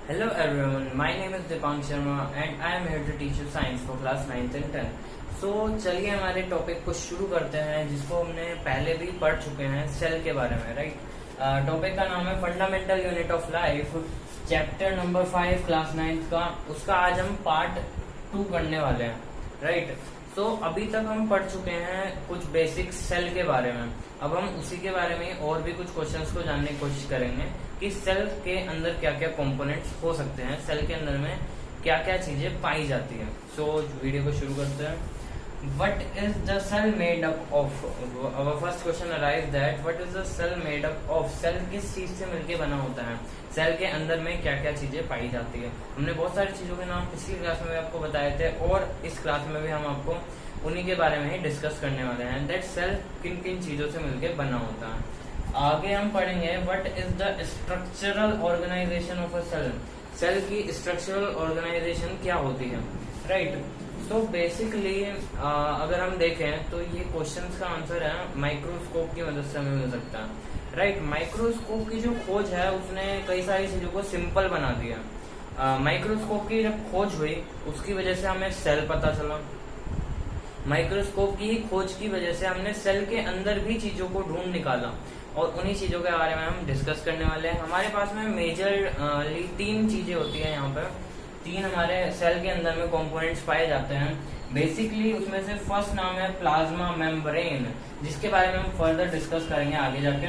Hello everyone, my name is Dipank Sharma and I am here to teach you science for class 9th and 10th. So चलिए हमारे topic को शुरू करते हैं जिसको हमने पहले भी पढ़ चुके हैं सेल के बारे में, राइट। टॉपिक का नाम है fundamental unit of life, chapter number 5 class 9th का। उसका आज हम पार्ट 2 करने वाले हैं, राइट। तो अभी तक हम पढ़ चुके हैं कुछ बेसिक सेल के बारे में। अब हम उसी के बारे में और भी कुछ क्वेश्चंस को जानने की कोशिश करेंगे कि सेल के अंदर क्या क्या कंपोनेंट्स हो सकते हैं, सेल के अंदर में क्या क्या चीजें पाई जाती हैं। सो वीडियो को शुरू करते हैं। What is the cell made up of? Our first question arises that what is the cell made up of? Cell किस चीज से मिलके बना होता है, सेल के अंदर में क्या क्या चीजें पाई जाती है। हमने बहुत सारी चीजों के नाम पिछली क्लास में भी आपको बताए थे और इस क्लास में भी हम आपको उन्हीं के बारे में ही डिस्कस करने वाले हैं, दैट सेल किन किन चीजों से मिलके बना होता है। आगे हम पढ़ेंगे what is the structural organisation of a cell, cell की स्ट्रक्चरल ऑर्गेनाइजेशन क्या होती है, राइट। तो बेसिकली अगर हम देखें तो ये क्वेश्चंस का आंसर है माइक्रोस्कोप की मदद से हमें मिल सकता है, राइट। माइक्रोस्कोप की जो खोज है उसने कई सारी चीजों को सिंपल बना दिया। माइक्रोस्कोप की जब खोज हुई उसकी वजह से हमें सेल पता चला। माइक्रोस्कोप की खोज की वजह से हमने सेल के अंदर भी चीजों को ढूंढ निकाला और उन्हीं चीजों के बारे में हम डिस्कस करने वाले हैं। हमारे पास में मेजरली 3 चीजें होती हैं, यहाँ पर 3 हमारे सेल के अंदर में कंपोनेंट्स पाए जाते हैं। बेसिकली उसमें से फर्स्ट नाम है प्लाज्मा मेम्ब्रेन, जिसके बारे में हम फर्दर डिस्कस करेंगे आगे जाके।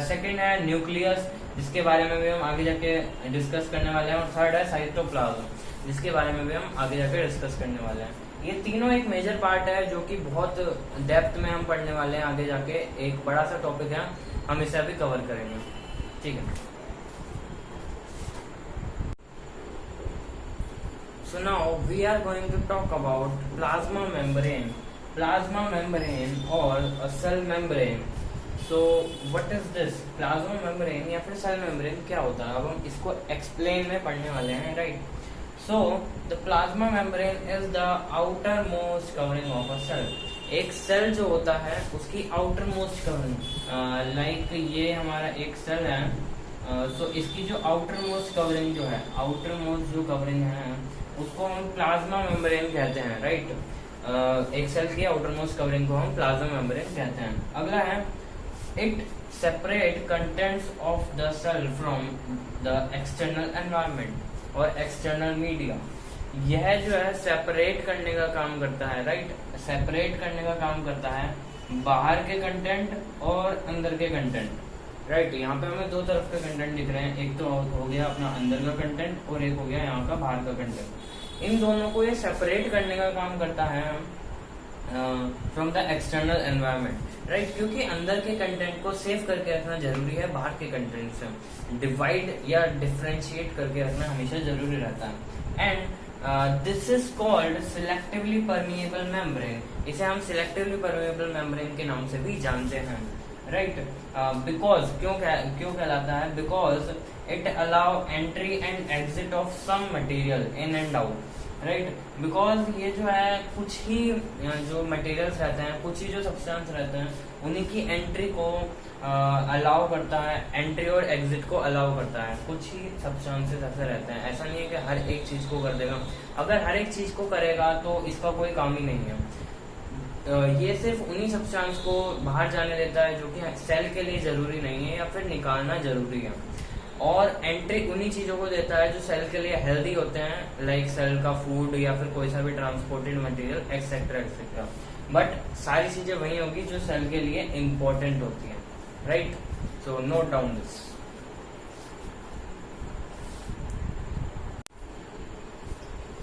सेकंड है न्यूक्लियस, जिसके बारे में भी हम आगे जाके डिस्कस करने वाले हैं। और थर्ड है साइटोप्लाज्म, जिसके बारे में भी हम आगे जाके डिस्कस करने वाले हैं। ये तीनों एक मेजर पार्ट है जो कि बहुत डेप्थ में हम पढ़ने वाले हैं आगे जाके। एक बड़ा सा टॉपिक है, हम इसे अभी कवर करेंगे, ठीक है। So now we are going to talk about plasma membrane or a cell membrane. So what is this plasma membrane या फिर cell membrane क्या होता है, अब हम इसको explain में पढ़ने वाले हैं, right? So the plasma membrane is the outermost covering of a cell. एक सेल जो होता है उसकी outermost covering, like ये हमारा एक सेल है, so इसकी जो outermost covering जो है, outermost जो covering है उसको हम प्लाज्मा मेम्ब्रेन कहते हैं, राइट। एक सेल की आउटरमोस्ट कवरिंग को हम प्लाज्मा मेम्ब्रेन कहते हैं। अगला है it separate contents of the cell from the external environment और एक्सटर्नल मीडिया। यह जो है सेपरेट करने का काम करता है, राइट। सेपरेट करने का काम करता है बाहर के कंटेंट और अंदर के कंटेंट, राइट। यहाँ पे हमें 2 तरफ के कंटेंट दिख रहे हैं, एक तो हो गया अपना अंदर का कंटेंट और एक हो गया यहाँ का बाहर का कंटेंट। इन दोनों को ये सेपरेट करने का काम करता है from the external environment, right. क्योंकि अंदर के कंटेंट को सेव करके रखना जरूरी है, बाहर के कंटेंट से डिवाइड या डिफ्रेंशिएट करके रखना हमेशा जरूरी रहता है। And this is called selectively permeable membrane. इसे हम सिलेक्टिवली परमिएबल मेम्ब्रेन के नाम से भी जानते हैं, राइट। बिकॉज क्यों कहलाता है, because it allow entry and exit of some material in and out, right. Because ये जो है कुछ ही जो मटेरियल्स रहते हैं, कुछ ही जो सब्सटेंस रहते हैं, उन्हीं की एंट्री को अलाउ करता है, एंट्री और एग्जिट को अलाउ करता है। कुछ ही सब्सटेंसेस ऐसे रहते हैं, ऐसा नहीं है कि हर एक चीज को कर देगा। अगर हर एक चीज को करेगा तो इसका कोई काम ही नहीं है। ये सिर्फ उन्हीं सब्सटेंस को बाहर जाने देता है जो कि सेल के लिए जरूरी नहीं है या फिर निकालना जरूरी है, और एंट्री उन्हीं चीजों को देता है जो सेल के लिए हेल्दी होते हैं, लाइक सेल का फूड या फिर कोई सा भी transported material etcetera etcetera. But सारी चीजें वही होगी जो सेल के लिए इम्पोर्टेंट होती हैं, right. So note down this.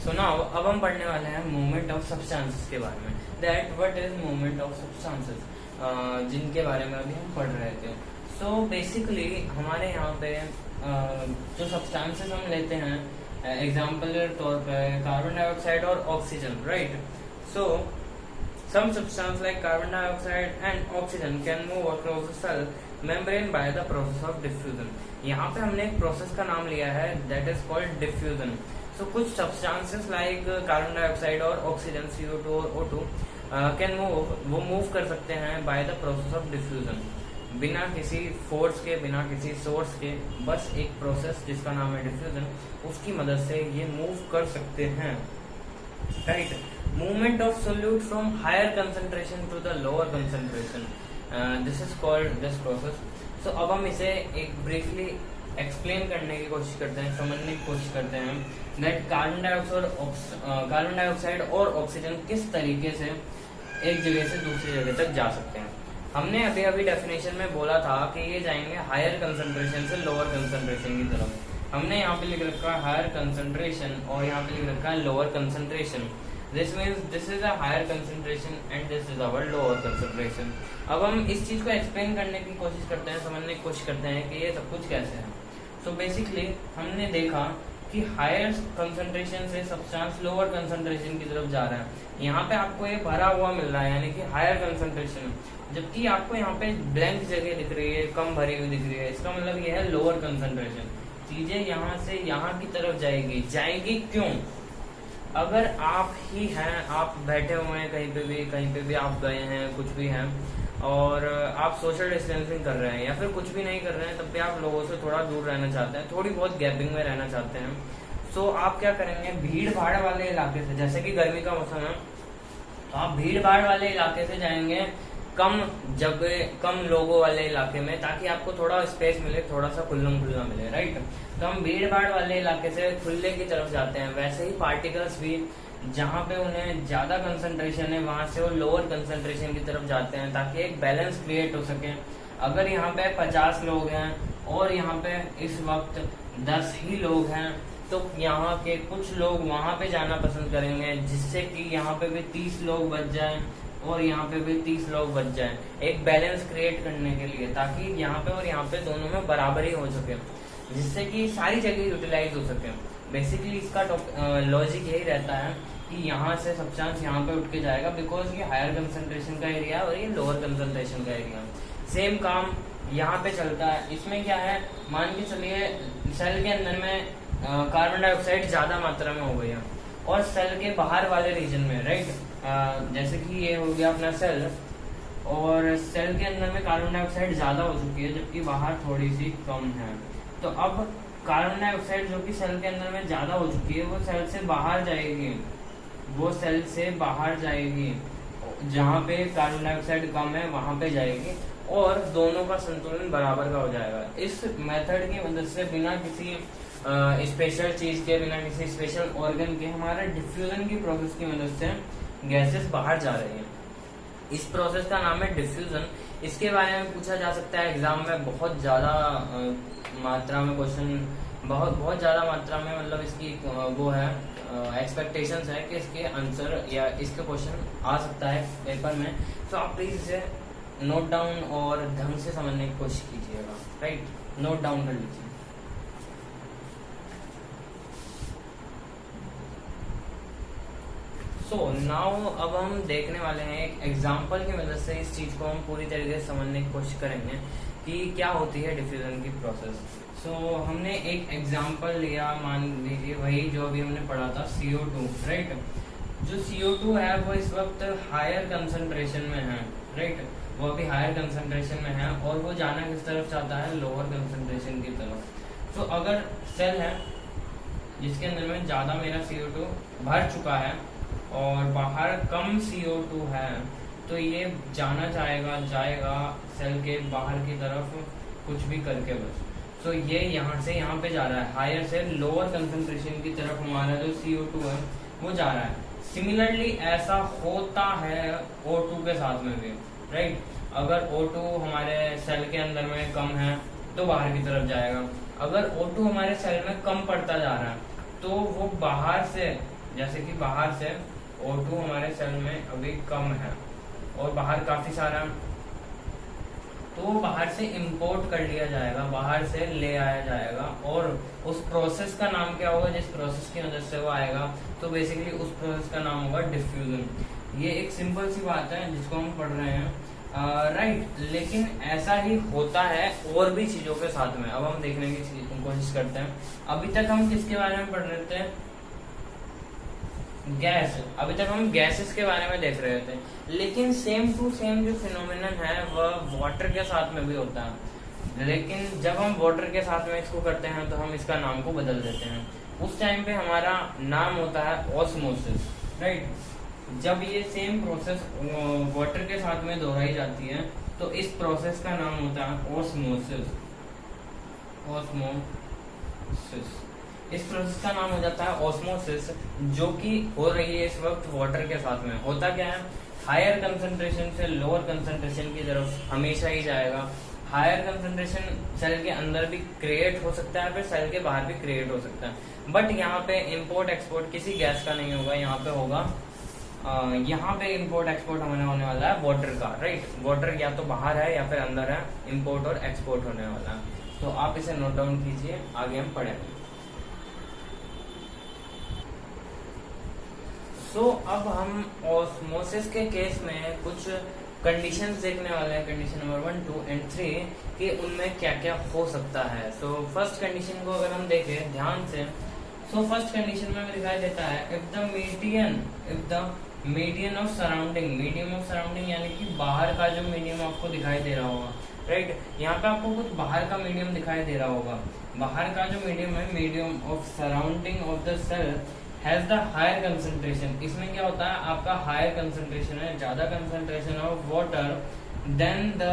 So now अब हम पढ़ने वाले हैं मूवमेंट ऑफ सब्सटेंसेस के बारे में, that what is movement of substances, जिनके बारे में अभी हम पढ़ रहे थे। सो बेसिकली हमारे यहाँ पे जो सब्सटेंसेस हम लेते हैं एग्जाम्पल के तौर पे कार्बन डाइऑक्साइड और oxygen, right. So some substance like carbon dioxide and oxygen can move across the cell membrane by the process of diffusion. यहाँ पे हमने एक प्रोसेस का नाम लिया है that is called diffusion. So कुछ सब्सटेंसेस लाइक कार्बन डाइऑक्साइड और ऑक्सीजन CO2 और O2 कैन मूव, वो मूव कर सकते हैं bye the process of diffusion. बिना किसी फोर्स के, बिना किसी सोर्स के, बस एक प्रोसेस जिसका नाम है डिफ्यूजन, उसकी मदद से ये मूव कर सकते हैं, right. Movement of solute from higher concentration to the lower concentration, this is called this process. So अब हम इसे एक ब्रीफली एक्सप्लेन करने की कोशिश करते हैं, समझने की कोशिश करते हैं दैट कार्बन डाइऑक्साइड और ऑक्सीजन किस तरीके से एक जगह से दूसरी जगह तक जा सकते हैं। हमने अभी अभी डेफिनेशन में बोला था कि ये जाएंगे हायर कंसंट्रेशन से लोअर कंसंट्रेशन की तरफ। हमने यहाँ पे लिख रखा है हायर कंसंट्रेशन और यहाँ पे लिख रखा है lower concentration. This means this is a higher concentration and this is our lower concentration. अब हम इस चीज को एक्सप्लेन करने की कोशिश करते हैं, समझने की कोशिश करते हैं कि ये सब कुछ कैसे है। सो बेसिकली हमने देखा कि हायर कंसंट्रेशन से सब्सटेंस लोअर कंसंट्रेशन की तरफ जा रहा है। यहाँ पे आपको ये भरा हुआ मिल रहा है यानी कि हायर कंसंट्रेशन, जबकि आपको यहाँ पे ब्लैंक जगह दिख रही है, कम भरी हुई दिख रही है, इसका मतलब ये है लोअर कंसंट्रेशन। चीजें यहाँ से यहाँ की तरफ जाएगी क्यों? अगर आप ही हैं, आप बैठे हुए हैं कहीं पे भी आप गए हैं, कुछ भी हैं और आप सोशल डिस्टेंसिंग कर रहे हैं या फिर कुछ भी नहीं कर रहे हैं, तब भी आप लोगों से थोड़ा दूर रहना चाहते हैं, थोड़ी बहुत गैपिंग में रहना चाहते हैं। सो आप क्या करेंगे, भीड़ भाड़ वाले इलाके से, जैसे कि गर्मी का मौसम है तो आप भीड़ भाड़ वाले इलाके से जाएंगे कम जगह, कम लोगों वाले इलाके में, ताकि आपको थोड़ा स्पेस मिले, थोड़ा सा खुल्ला मिले, राइट। तो हम भीड़ भाड़ वाले इलाके से खुले की तरफ जाते हैं। वैसे ही पार्टिकल्स भी जहाँ पे उन्हें ज्यादा कंसंट्रेशन है वहां से वो लोअर कंसंट्रेशन की तरफ जाते हैं, ताकि एक बैलेंस क्रिएट हो सके। अगर यहाँ पे 50 लोग हैं और यहाँ पे इस वक्त 10 ही लोग हैं, तो यहाँ के कुछ लोग वहां पे जाना पसंद करेंगे, जिससे कि यहाँ पे भी 30 लोग बच जाएं और यहाँ पे भी 30 लोग बच जाएं, एक बैलेंस क्रिएट करने के लिए, ताकि यहाँ पे और यहाँ पे दोनों में बराबरी हो सके, जिससे कि सारी जगह यूटिलाइज हो सके। बेसिकली इसका लॉजिक यही रहता है कि यहाँ से सब्सटेंस यहाँ पे उठ के जाएगा, बिकॉज ये हायर कंसंट्रेशन का एरिया है और ये लोअर कंसंट्रेशन का एरिया है। सेम काम यहाँ पे चलता है। इसमें क्या है, मान के चलिए सेल के अंदर में कार्बन डाइऑक्साइड ज्यादा मात्रा में हो गई है और सेल के बाहर वाले रीजन में, राइट, जैसे कि ये हो गया अपना सेल और सेल के अंदर में कार्बन डाइऑक्साइड ज्यादा हो चुकी है जबकि बाहर थोड़ी सी कम है। तो अब कार्बन डाइऑक्साइड जो कि सेल के अंदर में ज्यादा हो चुकी है वो सेल से बाहर जाएगी, वो सेल से बाहर जाएगी, जहाँ पे कार्बन डाइऑक्साइड कम है वहां पे जाएगी और दोनों का संतुलन बराबर का हो जाएगा। इस मेथड की मदद से बिना किसी स्पेशल चीज के, बिना किसी स्पेशल ऑर्गन के, हमारे डिफ्यूजन की प्रोसेस की मदद से गैसेस बाहर जा रही हैं। इस प्रोसेस का नाम है डिफ्यूजन। इसके बारे में पूछा जा सकता है एग्जाम में, बहुत ज्यादा मात्रा में क्वेश्चन, बहुत ज्यादा मात्रा में, मतलब इसकी वो है एक्सपेक्टेशंस है कि इसके आंसर या इसके क्वेश्चन आ सकता है पेपर में। तो आप प्लीज इसे नोट डाउन और ढंग से समझने की कोशिश कीजिएगा, राइट, नोट डाउन कर लीजिए। सो नाउ अब हम देखने वाले हैं एक एग्जाम्पल की मदद से इस चीज को हम पूरी तरीके से समझने की कोशिश करेंगे कि क्या होती है डिफ्यूजन की प्रोसेस। सो हमने एक एग्जाम्पल लिया, मान लीजिए वही जो अभी हमने पढ़ा था CO2, राइट। जो CO2 है वो इस वक्त हायर कंसंट्रेशन में है, राइट, वो अभी हायर कंसंट्रेशन में है और वो जाना किस तरफ चाहता है, लोअर कंसंट्रेशन की तरफ। तो अगर सेल है जिसके अंदर में ज्यादा मेरा CO2 भर चुका है और बाहर कम CO2 है, तो ये जाना जाएगा सेल के बाहर की तरफ कुछ भी करके बस। तो ये यहाँ से यहाँ पे जा रहा है, हायर से लोअर कंसंट्रेशन की तरफ हमारा जो CO2 है वो जा रहा है। सिमिलरली ऐसा होता है O2 के साथ में भी, राइट। अगर O2 हमारे सेल के अंदर में कम है तो बाहर की तरफ जाएगा, अगर O2 हमारे सेल में कम पड़ता जा रहा है तो वो बाहर से, जैसे कि बाहर से O2 हमारे सेल में अभी कम है और बाहर काफी सारा, तो वो बाहर से इंपोर्ट कर लिया जाएगा, बाहर से ले आया जाएगा और उस प्रोसेस का नाम क्या होगा, जिस प्रोसेस की मदद से वो आएगा, तो बेसिकली उस प्रोसेस का नाम होगा डिफ्यूजन। ये एक सिंपल सी बात है जिसको हम पढ़ रहे हैं, राइट। लेकिन ऐसा ही होता है और भी चीजों के साथ में। अब हम देखने की कोशिश करते हैं। अभी तक हम किसके बारे में पढ़ रहे थे, गैस, अभी तक हम गैसेस के बारे में देख रहे थे, लेकिन सेम टू सेम जो फिनोमिनन है वह वाटर के साथ में भी होता है, लेकिन जब हम वाटर के साथ में इसको करते हैं तो हम इसका नाम को बदल देते हैं। उस टाइम पे हमारा नाम होता है ऑस्मोसिस, राइट। जब ये सेम प्रोसेस वाटर के साथ में दोहराई जाती है तो इस प्रोसेस का नाम होता है ऑस्मोसिस। ऑस्मोसिस, इस प्रोसेस का नाम हो जाता है ऑस्मोसिस, जो कि हो रही है इस वक्त वाटर के साथ में। होता क्या है, हायर कंसंट्रेशन से लोअर कंसंट्रेशन की तरफ हमेशा ही जाएगा। हायर कंसंट्रेशन सेल के अंदर भी क्रिएट हो सकता है, फिर सेल के बाहर भी क्रिएट हो सकता है, बट यहाँ पे इंपोर्ट एक्सपोर्ट किसी गैस का नहीं होगा, यहाँ पे होगा यहाँ पे इंपोर्ट एक्सपोर्ट होने वाला है वाटर का, राइट। वाटर या तो बाहर है या फिर अंदर है, इंपोर्ट और एक्सपोर्ट होने वाला है। तो आप इसे नोट डाउन कीजिए, आगे हम पढ़ेंगे। सो अब हम ऑस्मोसिस के केस में कुछ कंडीशंस देखने वाले हैं, कंडीशन नंबर 1, 2 एंड 3, कि उनमें क्या क्या हो सकता है। सो फर्स्ट कंडीशन को अगर हम देखें ध्यान से, सो फर्स्ट कंडीशन में दिखाई देता है if the medium of surrounding, medium of surrounding यानी कि बाहर का जो मीडियम आपको दिखाई दे रहा होगा, राइट। यहाँ पे आपको कुछ बाहर का मीडियम दिखाई दे रहा होगा। बाहर का जो मीडियम है, medium of surrounding of the cell has the higher concentration. इसमें क्या होता है, आपका हायर कंसंट्रेशन है, ज्यादा concentration of water than the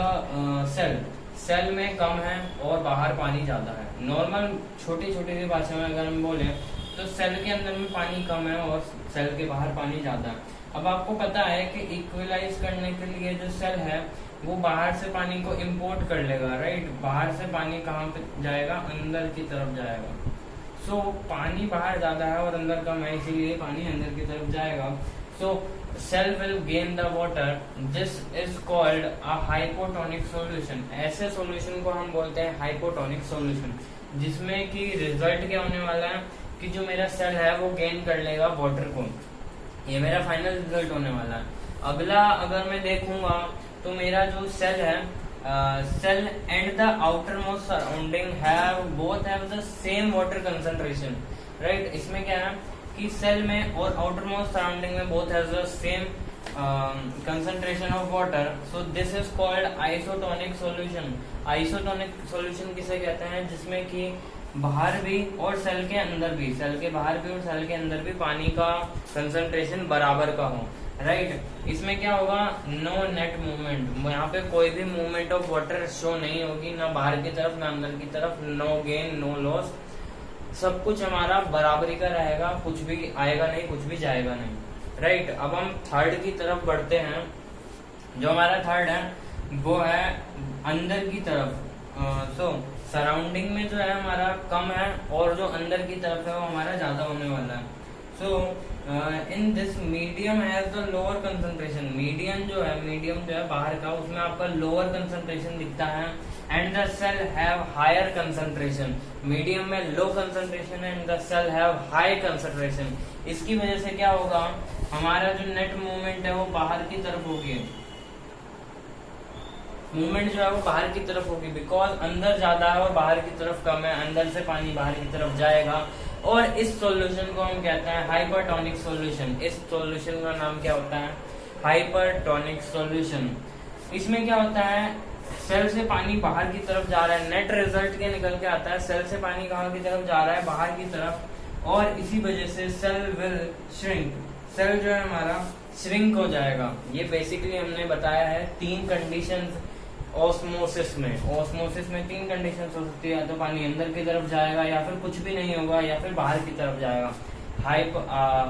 cell. Cell में कम है और बाहर पानी ज्यादा है। नॉर्मल छोटी छोटी सी भाषा में अगर हम बोले तो सेल के अंदर में पानी कम है और सेल के बाहर पानी ज्यादा है। अब आपको पता है कि इक्वलाइज करने के लिए जो सेल है वो बाहर से पानी को इंपोर्ट कर लेगा, राइट। बाहर से पानी कहाँ पे जाएगा, अंदर की तरफ जाएगा। सो पानी बाहर ज्यादा है और अंदर कम है, इसीलिए पानी अंदर की तरफ जाएगा। So cell will gain the water, this is called a hypotonic solution. ऐसे सॉल्यूशन को हम बोलते हैं हाइपोटोनिक सॉल्यूशन, जिसमें कि रिजल्ट क्या होने वाला है कि जो मेरा सेल है वो गेन कर लेगा वाटर को। ये मेरा फाइनल रिजल्ट होने वाला है। अगला अगर मैं देखूंगा तो मेरा जो सेल है, cell and the outermost surrounding have both have the same water concentration, right. इसमें क्या है कि सेल में और आउटर मोस्ट सराउंडिंग में both have the same concentration of water. So this is called isotonic solution. Isotonic solution किसे कहते हैं, जिसमें कि बाहर भी और सेल के अंदर भी, सेल के बाहर भी और सेल के अंदर भी पानी का कंसंट्रेशन बराबर का हो, राइट। इसमें क्या होगा, नो नेट मूवमेंट, यहाँ पे कोई भी मूवमेंट ऑफ वाटर शो नहीं होगी, ना बाहर की तरफ ना अंदर की तरफ, नो गेन नो लॉस, सब कुछ हमारा बराबरी का रहेगा, कुछ भी आएगा नहीं कुछ भी जाएगा नहीं, राइट। अब हम थर्ड की तरफ बढ़ते हैं। जो हमारा थर्ड है वो है अंदर की तरफ। सो सराउंडिंग में जो है हमारा कम है और जो अंदर की तरफ है वो हमारा ज्यादा होने वाला है। So in this medium has the lower concentration. Medium जो है बाहर का, उसमें आपका लोअर कंसंट्रेशन दिखता है, and the cell have higher concentration. Medium में लो कंसंट्रेशन है and the cell have high concentration. इसकी वजह से क्या होगा, हमारा जो नेट मूवमेंट है वो बाहर की तरफ होगी, मूवमेंट जो है वो बाहर की तरफ होगी, बिकॉज अंदर ज्यादा है और बाहर की तरफ कम है, अंदर से पानी बाहर की तरफ जाएगा। और इस सॉल्यूशन को हम कहते हैं हाइपरटोनिक सॉल्यूशन। इस सॉल्यूशन का नाम क्या होता है, हाइपरटोनिक सॉल्यूशन। इसमें क्या होता है, सेल से पानी बाहर की तरफ जा रहा है, नेट रिजल्ट के निकल के आता है, सेल से पानी कहाँ की तरफ जा रहा है, बाहर की तरफ, और इसी वजह से सेल विल श्रिंक। सेल जो है हमारा श्रिंक हो जाएगा। ये बेसिकली हमने बताया है 3 कंडीशंस ऑस्मोसिस में। ऑस्मोसिस में 3 कंडीशंस हो सकती है, या तो पानी अंदर की तरफ जाएगा, या फिर कुछ भी नहीं होगा, या फिर बाहर की तरफ जाएगा।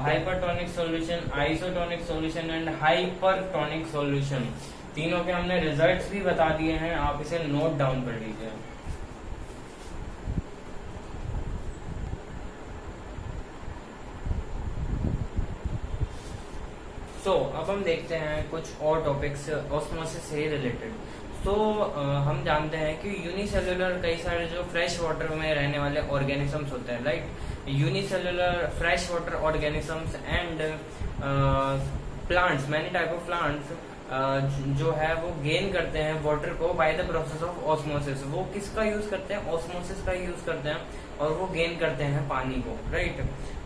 Hypertonic solution, isotonic solution and hypertonic solution. तीनों के हमने रिजल्ट्स भी बता दिए हैं, आप इसे नोट डाउन कर लीजिए। अब हम देखते हैं कुछ और टॉपिक्स ऑस्मोसिस से रिलेटेड। हम जानते हैं कि यूनिसेलुलर कई सारे जो फ्रेश वाटर में रहने वाले ऑर्गेनिजम्स होते हैं, right. Unicellular fresh water organisms and plants, many type of plants जो है वो गेन करते हैं वाटर को bye the process of osmosis. वो किसका यूज करते हैं, ऑस्मोसिस का यूज करते हैं, और वो गेन करते हैं पानी को, राइट।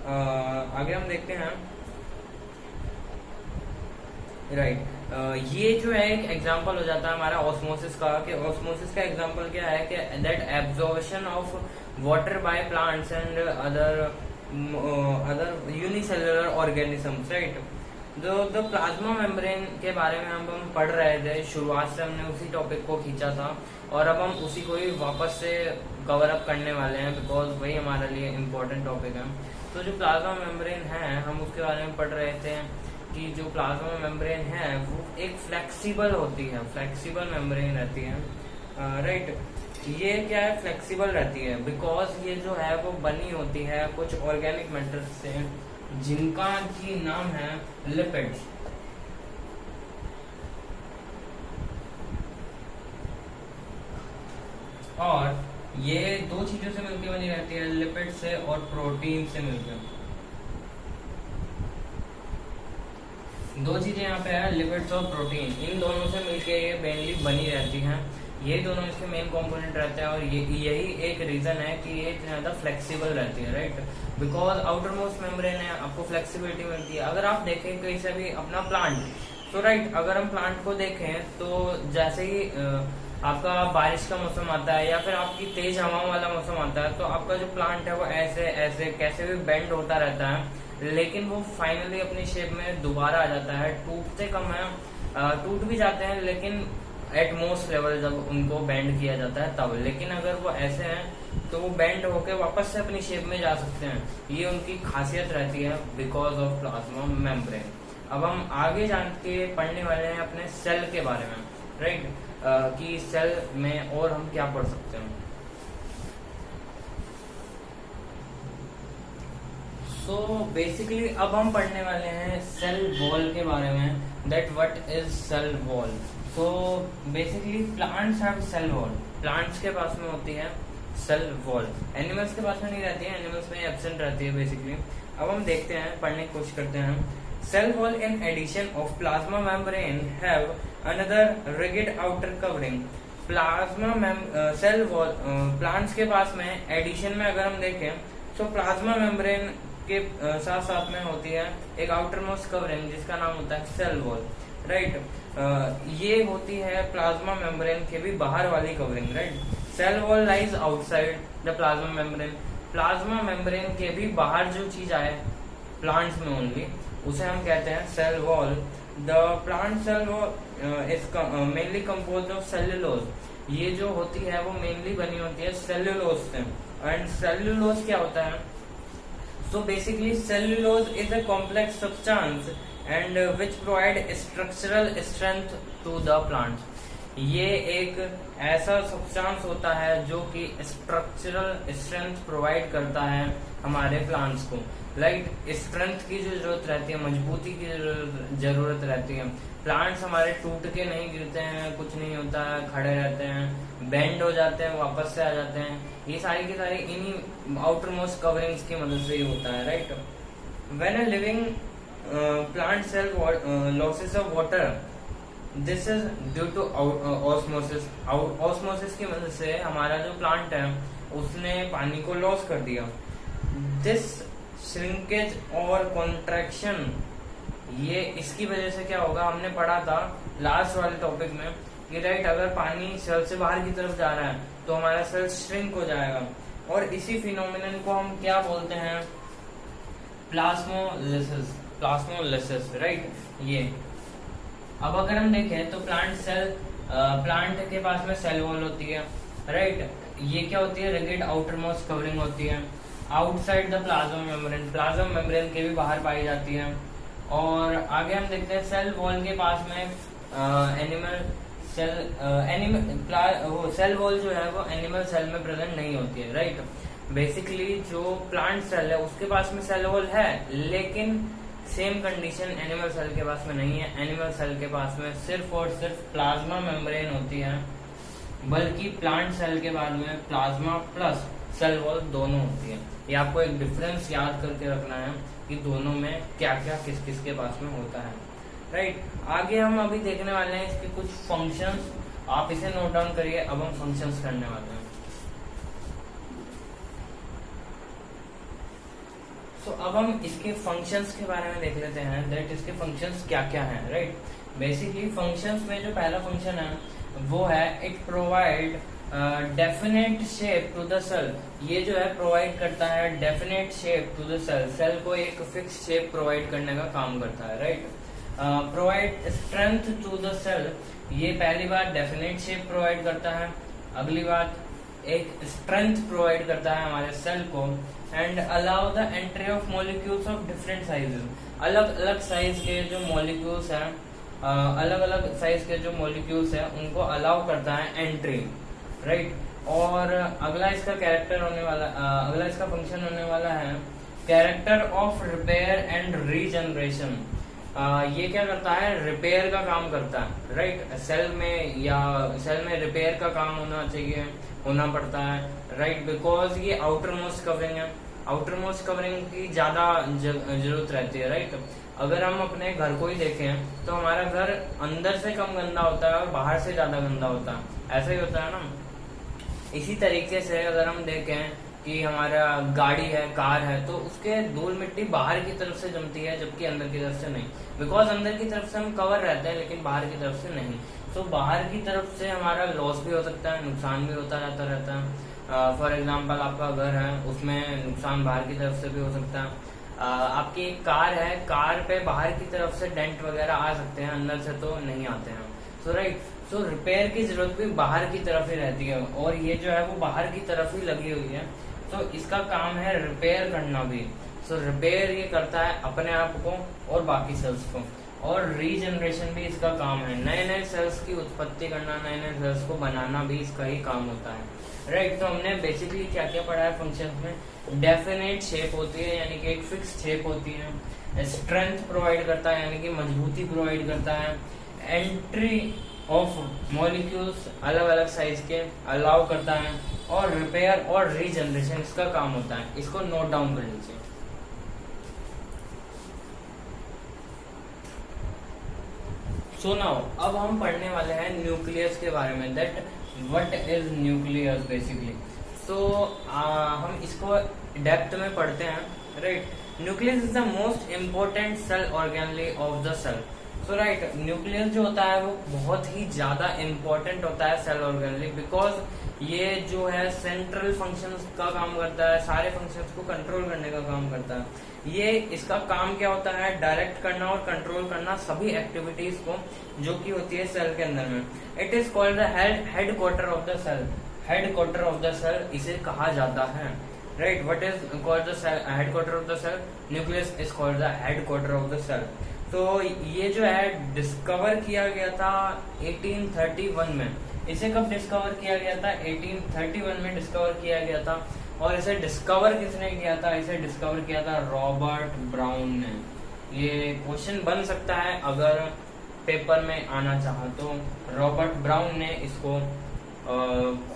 आगे हम देखते हैं राइट ये जो है एक एग्जांपल हो जाता है हमारा ऑस्मोसिस का, कि ऑस्मोसिस का एग्जांपल क्या है कि that absorption of water by plants and other unicellular organisms, right. जो द प्लाज्मा मेम्ब्रेन के बारे में हम पढ़ रहे थे, शुरुआत से हमने उसी टॉपिक को खींचा था और अब हम उसी को ही वापस से कवर अप करने वाले हैं, बिकॉज वही हमारे लिए इम्पोर्टेंट टॉपिक है। तो जो प्लाज्मा मेम्ब्रेन है हम उसके बारे में पढ़ रहे थे कि जो प्लाज्मा मेम्ब्रेन है वो एक फ्लेक्सिबल होती है, फ्लेक्सिबल मेम्ब्रेन रहती है, राइट। ये क्या है, फ्लेक्सिबल रहती है बिकॉज ये जो है वो बनी होती है कुछ ऑर्गेनिक मैटर से जिनका की नाम है लिपिड्स। और ये दो चीजों से मिलकर बनी रहती है, लिपिड से और प्रोटीन से मिलकर। दो चीजें यहाँ पे है, लिपिड्स और प्रोटीन, इन दोनों से मिलकर ये मेनली बनी रहती हैं। ये दोनों इसके मेन कंपोनेंट रहते हैं और यही एक रीजन है कि ये ज्यादा फ्लेक्सिबल रहती है, right. Because outer most membrane है, आपको फ्लेक्सिबिलिटी मिलती है। अगर आप देखें कहीं से भी अपना प्लांट, तो राइट, अगर हम प्लांट को देखें तो जैसे ही आपका बारिश का मौसम आता है या फिर आपकी तेज हवाओं वाला मौसम आता है, तो आपका जो प्लांट है वो ऐसे ऐसे कैसे भी बेंड होता रहता है, लेकिन वो फाइनली अपनी शेप में दोबारा आ जाता है। टूटते कम है, टूट भी जाते हैं लेकिन एट मोस्ट लेवल जब उनको बेंड किया जाता है तब। लेकिन अगर वो ऐसे हैं तो वो बेंड होके वापस से अपनी शेप में जा सकते हैं, ये उनकी खासियत रहती है बिकॉज ऑफ प्लाज्मा मेम्ब्रेन। अब हम आगे जान के पढ़ने वाले हैं अपने सेल के बारे में, राइट, कि सेल में और हम क्या पढ़ सकते हैं। सो बेसिकली अब हम पढ़ने वाले हैं सेल वॉल के बारे में, that what is cell wall. तो basically plants have cell wall, plants के पास में होती है सेल वॉल, एनिमल्स के पास में नहीं रहती है, एनिमल्स में एब्सेंट रहती है बेसिकली। अब हम देखते हैं, पढ़ने की कोशिश करते हैं। Cell wall in addition of plasma membrane have another rigid outer covering. Plasma cell wall plants के पास में एडिशन में अगर हम देखें तो प्लाज्मा मेम्ब्रेन के साथ साथ में होती है एक आउटर मोस्ट कवरिंग जिसका नाम होता है सेल वॉल, राइट। ये होती है प्लाज्मा मेम्ब्रेन के भी बाहर वाली covering, right. Cell wall lies outside the plasma membrane. Plasma membrane के भी बाहर जो चीज आए प्लांट्स में ओनली, उसे हम कहते हैं cell wall. The plant cell wall is mainly composed of cellulose. ये जो होती है वो मेनली बनी होती है सेल्यूलोज से। एंड सेल्यूलोज क्या होता है? So basically cellulose is a complex substance and which provide structural strength to the plant. ये एक ऐसा सब्सटेंस होता है जो कि स्ट्रक्चरल स्ट्रेंथ प्रोवाइड करता है हमारे प्लांट्स को। लाइक स्ट्रेंथ की जो जरूरत रहती है, मजबूती की जरूरत रहती है। प्लांट्स हमारे टूट के नहीं गिरते हैं, कुछ नहीं होता है, खड़े रहते हैं, बेंड हो जाते हैं, वापस से आ जाते हैं। ये सारी की सारी इन्हीं आउटर मोस्ट कवरिंग्स की मदद से ही होता है, right. When a living plant cell losses of water, this is due to osmosis। osmosis की मदद से हमारा जो प्लांट है उसने पानी को लॉस कर दिया। दिस श्रिंकेज और कॉन्ट्रैक्शन, ये इसकी वजह से क्या होगा, हमने पढ़ा था लास्ट वाले टॉपिक में कि राइट, अगर पानी सेल से बाहर की तरफ जा रहा है तो हमारा सेल श्रिंक हो जाएगा, और इसी फिनोमिनन को हम क्या बोलते हैं, प्लाज्मोलिसिस। Plasmolysis, right. ये अब अगर हम देखें तो प्लांट के पास में सेल वॉल होती है, राइट। ये क्या होती है, रिजिड आउटर मोस्ट कवरिंग होती है outside the plasma membrane. Plasma membrane के भी बाहर पाई जाती है। और आगे हम देखते हैं सेल वॉल के पास में सेल वॉल जो है वो एनिमल सेल में प्रेजेंट नहीं होती है, राइट। बेसिकली जो प्लांट सेल है उसके पास में सेल वॉल है, लेकिन सेम कंडीशन एनिमल सेल के पास में नहीं है। एनिमल सेल के पास में सिर्फ और सिर्फ प्लाज्मा मेम्ब्रेन होती है, बल्कि प्लांट सेल के बाद में प्लाज्मा प्लस सेल वॉल दोनों होती है। ये आपको एक डिफरेंस याद करके रखना है कि दोनों में क्या क्या किस किस के पास में होता है, राइट। आगे हम अभी देखने वाले हैं इसके कुछ फंक्शंस, आप इसे नोट डाउन करिए। अब हम फंक्शंस करने वाले हैं। सो अब हम इसके फंक्शंस के बारे में देख लेते हैं, दैट इसके फंक्शंस क्या क्या हैं, राइट। बेसिकली फंक्शंस में जो पहला फंक्शन है वो है it provide definite shape to the cell. ये जो है प्रोवाइड करता है definite shape to the cell, cell को एक फिक्स शेप प्रोवाइड करने का काम करता है, right. Provide strength to the cell, ये पहली बात डेफिनेट शेप प्रोवाइड करता है, अगली बात एक स्ट्रेंथ प्रोवाइड करता है हमारे सेल को, and allow the entry of molecules of different sizes, अलग अलग साइज के जो मॉलिक्यूल्स हैं, अलग अलग साइज के जो मॉलिक्यूल्स हैं उनको अलाउ करता है एंट्री, राइट। और अगला इसका कैरेक्टर होने वाला, अगला इसका फंक्शन होने वाला है character of repair and regeneration. ये क्या करता है, रिपेयर का काम करता है, राइट। सेल में रिपेयर का काम होना पड़ता है, राइट, बिकॉज ये आउटर मोस्ट कवरिंग है, आउटर मोस्ट कवरिंग की ज्यादा जरूरत रहती है, राइट। अगर हम अपने घर को ही देखें तो हमारा घर अंदर से कम गंदा होता है और बाहर से ज्यादा गंदा होता है, ऐसा ही होता है ना। इसी तरीके से अगर हम देखें कि हमारा गाड़ी है, कार है, तो उसके धूल मिट्टी बाहर की तरफ से जमती है जबकि अंदर की तरफ से नहीं, बिकॉज अंदर की तरफ से हम कवर रहते हैं लेकिन बाहर की तरफ से नहीं। तो बाहर की तरफ से हमारा लॉस भी हो सकता है, नुकसान भी होता रहता है। फॉर एग्जाम्पल आपका घर है, उसमें नुकसान बाहर की तरफ से भी हो सकता है। आपकी एक कार है, कार पे बाहर की तरफ से डेंट वगैरह आ सकते हैं, अंदर से तो नहीं आते हैं। सो राइट, सो रिपेयर की जरूरत भी बाहर की तरफ ही रहती है, और ये जो है वो बाहर की तरफ ही लगी हुई है, तो इसका काम है रिपेयर करना भी। सो रिपेयर ये करता है अपने आप को और बाकी सेल्स को, और रीजनरेशन भी इसका काम है, नए नए सेल्स की उत्पत्ति करना, नए नए सेल्स को बनाना भी इसका ही काम होता है, राइट। तो हमने बेसिकली क्या क्या पढ़ा है फंक्शन में, डेफिनेट शेप होती है यानी कि एक फिक्स शेप होती है, स्ट्रेंथ प्रोवाइड करता है यानी कि मजबूती प्रोवाइड करता है, एंट्री ऑफ मॉलिक्यूल्स अलग अलग साइज के अलाउ करता है, और रिपेयर और रीजनरेशन इसका काम होता है। इसको नोट डाउन कर लीजिए। सो नाउ अब हम पढ़ने वाले हैं न्यूक्लियस के बारे में, that what is nucleus basically. So हम इसको डेप्थ में पढ़ते हैं, right. Nucleus is the most important cell organelle of the cell. So right, nucleus जो होता है वो बहुत ही ज्यादा इम्पोर्टेंट होता है सेल ऑर्गेनली, बिकॉज ये जो है सेंट्रल फंक्शंस का काम करता है, सारे फंक्शंस को कंट्रोल करने का काम करता है। ये इसका काम क्या होता है, डायरेक्ट करना और कंट्रोल करना सभी एक्टिविटीज को जो कि होती है सेल के अंदर में। It is called the headquarter of the cell, headquarter of the cell इसे कहा जाता है, right. What is called the headquarter of the cell, nucleus is called the headquarter of the cell. तो ये जो है discover किया गया था 1831 में। इसे कब डिस्कवर किया गया था, 1831 में डिस्कवर किया गया था। और इसे डिस्कवर किसने किया था, इसे डिस्कवर किया था रॉबर्ट ब्राउन ने। ये क्वेश्चन बन सकता है अगर पेपर में आना चाहा तो। रॉबर्ट ब्राउन ने इसको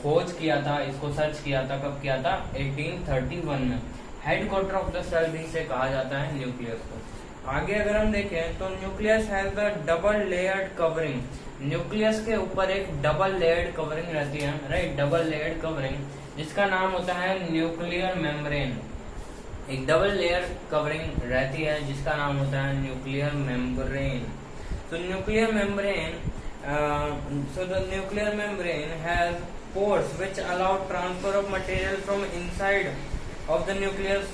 खोज किया था, इसको सर्च किया था, कब किया था, 1831 में। Headquarter of the cell भी इसे कहा जाता है न्यूक्लियस को। आगे अगर हम देखें तो nucleus has the double layered covering, nucleus के ऊपर एक डबल लेयर्ड कवरिंग रहती है, राइट, डबल लेयर्ड कवरिंग, जिसका नाम होता है न्यूक्लियर मेम्ब्रेन। एक डबल लेयर कवरिंग रहती है जिसका नाम होता है न्यूक्लियर मेम्ब्रेन। तो nuclear membrane, so the nuclear membrane has pores which allow transfer of material from inside of the nucleus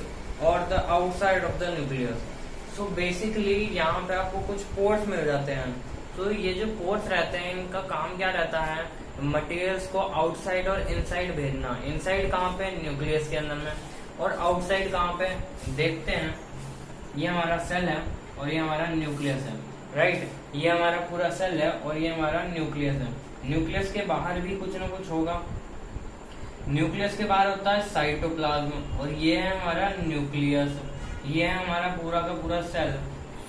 or the outside of the nucleus. So basically यहाँ पे आपको कुछ पोर्स मिल जाते हैं। तो ये जो पोर्स रहते हैं इनका काम क्या रहता है, मटेरियल्स को आउटसाइड और इनसाइड भेजना। इनसाइड कहाँ पे, न्यूक्लियस के अंदर में, और आउटसाइड कहाँ पे, देखते हैं। ये हमारा सेल है और ये हमारा न्यूक्लियस है, राइट। ये हमारा पूरा सेल है और ये हमारा न्यूक्लियस है। न्यूक्लियस के बाहर भी कुछ ना कुछ होगा। न्यूक्लियस के बाहर होता है साइटोप्लाज्म, और ये है हमारा न्यूक्लियस, ये है हमारा पूरा का पूरा सेल।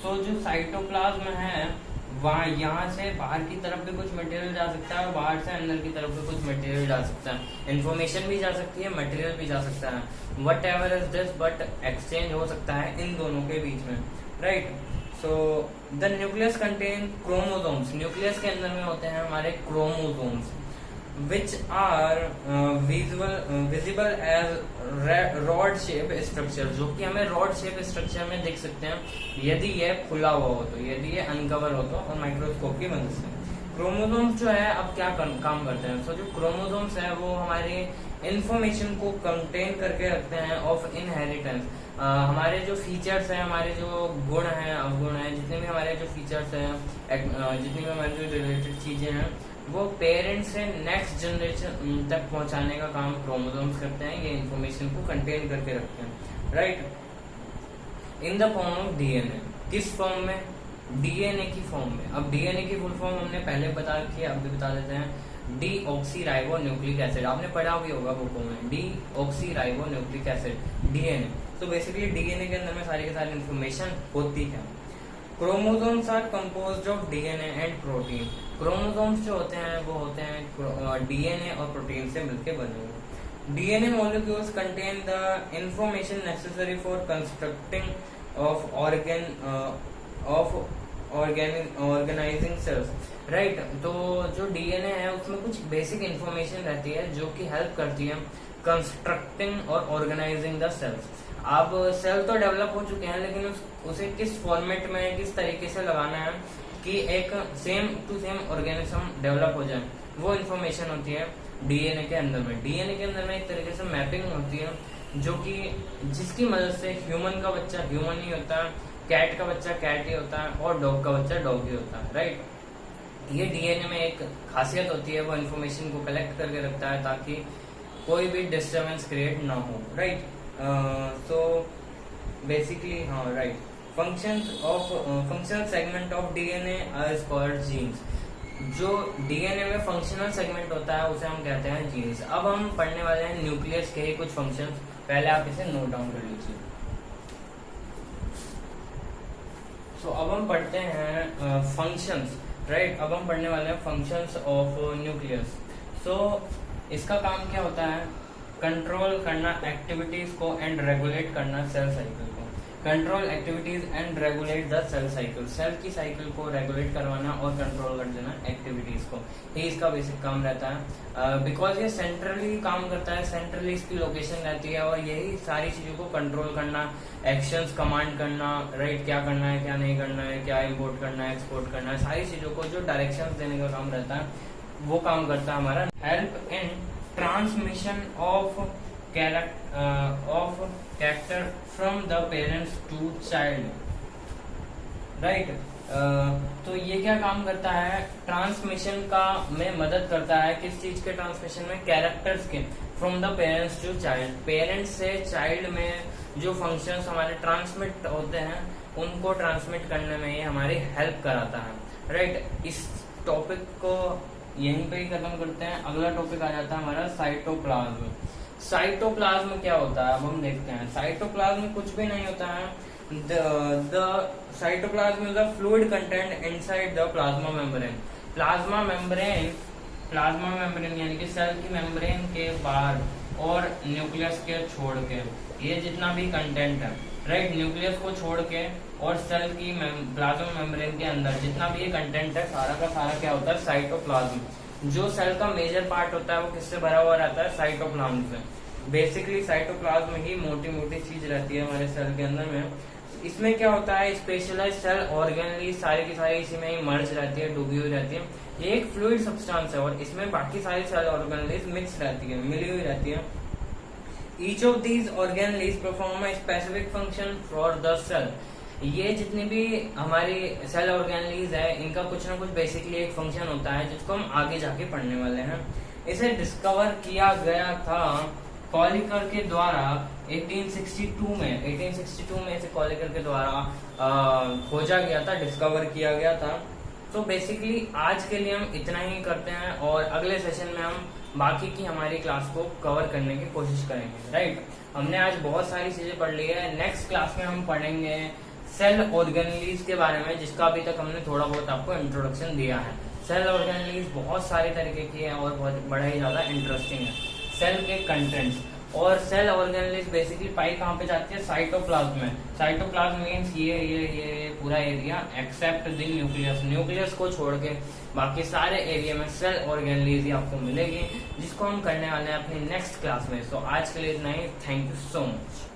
सो जो साइटोप्लाज्म है वहाँ, यहाँ से बाहर की तरफ भी कुछ मटेरियल जा सकता है और बाहर से अंदर की तरफ भी कुछ मटेरियल जा सकता है। इन्फॉर्मेशन भी जा सकती है, मटेरियल भी जा सकता है, what ever is this, but exchange हो सकता है इन दोनों के बीच में, right. So the nucleus contain chromosomes, nucleus के अंदर में होते हैं हमारे chromosomes. which are visible as rod shape structure, जो कि हमें rod shape structure में देख सकते हैं यदि ये खुला हुआ हो तो, यदि ये अनकवर हो तो, और माइक्रोस्कोप की मदद से। क्रोमोसोम्स जो है अब क्या काम करते हैं? जो क्रोमोसोम्स है वो हमारे इंफॉर्मेशन को कंटेन करके रखते हैं ऑफ इनहेरिटेंस। हमारे जो फीचर्स हैं, हमारे जो गुण हैं, अवगुण हैं, जितने भी हमारे जो फीचर्स हैं, जितनी भी हमारी जो रिलेटेड चीजें हैं, वो पेरेंट्स से नेक्स्ट जनरेशन तक पहुंचाने का काम क्रोमोसोम्स करते हैं। ये इंफॉर्मेशन को कंटेन करके रखते हैं, right, in the form of DNA. किस फॉर्म में? डीएनए की फॉर्म में। अब डीएनए की फुल फॉर्म हमने पहले बता रखी है, अब भी बता देते हैं। डीऑक्सीराइबोन्यूक्लिक एसिड, आपने पढ़ा भी होगा बुकों में, डीऑक्सीराइबोन्यूक्लिक एसिड, डीएनए। तो बेसिकली डीएनए के अंदर में सारी की सारी इंफॉर्मेशन होती है। Chromosomes are composed of DNA and protein. Chromosomes जो होते हैं वो होते हैं डीएनए और प्रोटीन से मिलकर बने हुए। DNA molecules contain the information necessary for constructing of organising cells, right. तो जो डीएनए है उसमें कुछ बेसिक इंफॉर्मेशन रहती है जो कि हेल्प करती है कंस्ट्रक्टिंग और ऑर्गेनाइजिंग द सेल्स। अब सेल तो डेवलप हो चुके हैं, लेकिन उसे किस फॉर्मेट में, किस तरीके से लगाना है कि एक same to same organism develop हो जाए, वो इन्फॉर्मेशन होती है डीएनए के अंदर में। डीएनए के अंदर में एक तरीके से मैपिंग होती है, जो कि जिसकी मदद से ह्यूमन का बच्चा ह्यूमन ही होता है, कैट का बच्चा कैट ही होता है, और डॉग का बच्चा डॉग ही होता है, राइट। ये डीएनए में एक खासियत होती है, वो इन्फॉर्मेशन को कलेक्ट करके रखता है ताकि कोई भी डिस्टर्बेंस क्रिएट ना हो, right. So basically, right. Functional segment of DNA is called genes. जो डीएनए में फंक्शनल सेगमेंट होता है उसे हम कहते हैं जीन्स। अब हम पढ़ने वाले हैं न्यूक्लियस के ही कुछ फंक्शंस, पहले आप इसे नोट डाउन कर लीजिए। So अब हम पढ़ते हैं फंक्शंस, राइट। अब हम पढ़ने वाले हैं फंक्शंस ऑफ न्यूक्लियस। So इसका काम क्या होता है? कंट्रोल करना एक्टिविटीज को एंड रेगुलेट करना सेल साइकिल को। Control activities and regulate the cell cycle, cell की साइकिल को रेगुलेट करवाना और कंट्रोल कर देना एक्टिविटीज को, ये इसका बेसिक काम रहता है। बिकॉज ये सेंट्रली काम करता है, सेंट्रली इसकी लोकेशन रहती है, और यही सारी चीजों को कंट्रोल करना, एक्शंस कमांड करना, राइट, क्या करना है, क्या नहीं करना है, क्या इम्पोर्ट करना है, एक्सपोर्ट करना है, सारी चीजों को जो डायरेक्शंस देने का काम रहता है वो काम करता है हमारा। Help in transmission of character from the parents to child, right. तो ये क्या काम करता है? ट्रांसमिशन का में मदद करता है। किस चीज के ट्रांसमिशन में? कैरेक्टर्स के, from the parents to child. Parents से चाइल्ड में जो फंक्शंस हमारे ट्रांसमिट होते हैं उनको ट्रांसमिट करने में ये हमारी हेल्प कराता है, राइट। इस टॉपिक को यहीं पे ही खत्म करते हैं। अगला टॉपिक आ जाता है हमारा साइटोप्लाज्म। साइटोप्लाज्म क्या होता है अब हम देखते हैं। साइटोप्लाज्म कुछ भी नहीं होता है। The cytoplasm is a fluid content inside the plasma membrane. Plasma membrane यानी कि सेल की मेम्ब्रेन के बाहर और न्यूक्लियस के छोड़ के, ये जितना भी कंटेंट है, राइट, न्यूक्लियस को छोड़ के और सेल की प्लाज्मा मेम्ब्रेन के अंदर जितना भी ये कंटेंट है, सारा का सारा क्या होता है? साइटोप्लाज्म। जो सेल का मेजर पार्ट होता है वो किससे भरा हुआ रहता है? साइटोप्लाज्म से। बेसिकली साइटोप्लाज्म ही मोटी मोटी चीज रहती है हमारे सेल के अंदर में। इसमें क्या होता है? स्पेशलाइज सेल ऑर्गेनली सारी की सारी इसी में ही मर्ज रहती है, डूबी हुई रहती है। ये एक फ्लूइड सब्सटेंस है और इसमें बाकी सारी सेल ऑर्गेनलीज मिक्स रहती है, मिली हुई रहती है। Each of these organelles perform a specific function for the cell. ये जितनी भी हमारी सेल ऑर्गेनलीज है इनका कुछ ना कुछ बेसिकली एक फंक्शन होता है जिसको हम आगे जाके पढ़ने वाले हैं। इसे डिस्कवर किया गया था कॉलिकर के द्वारा 1862 में इसे कॉलिकर के द्वारा खोजा गया था, डिस्कवर किया गया था। तो बेसिकली आज के लिए हम इतना ही करते हैं और अगले सेशन में हम बाकी की हमारी क्लास को कवर करने की कोशिश करेंगे, राइट। हमने आज बहुत सारी चीजें पढ़ ली है। नेक्स्ट क्लास में हम पढ़ेंगे सेल ऑर्गेनलीज के बारे में, जिसका अभी तक हमने थोड़ा बहुत आपको इंट्रोडक्शन दिया है। सेल ऑर्गेनलीज बहुत सारे तरीके की है और बहुत बड़ा ही ज्यादा इंटरेस्टिंग है। सेल के कंटेंट्स, और सेल ऑर्गेनेलिस बेसिकली पाई कहाँ पे जाती है, साइटोप्लाज्म में। साइटोप्लाज्म मीन्स ये पूरा area except the nucleus, nucleus को छोड़ के बाकी सारे एरिया में सेल ऑर्गेनेलिस आपको मिलेगी, जिसको हम करने वाले हैं अपनी नेक्स्ट क्लास में। सो आज के लिए इतना ही, थैंक यू सो मच।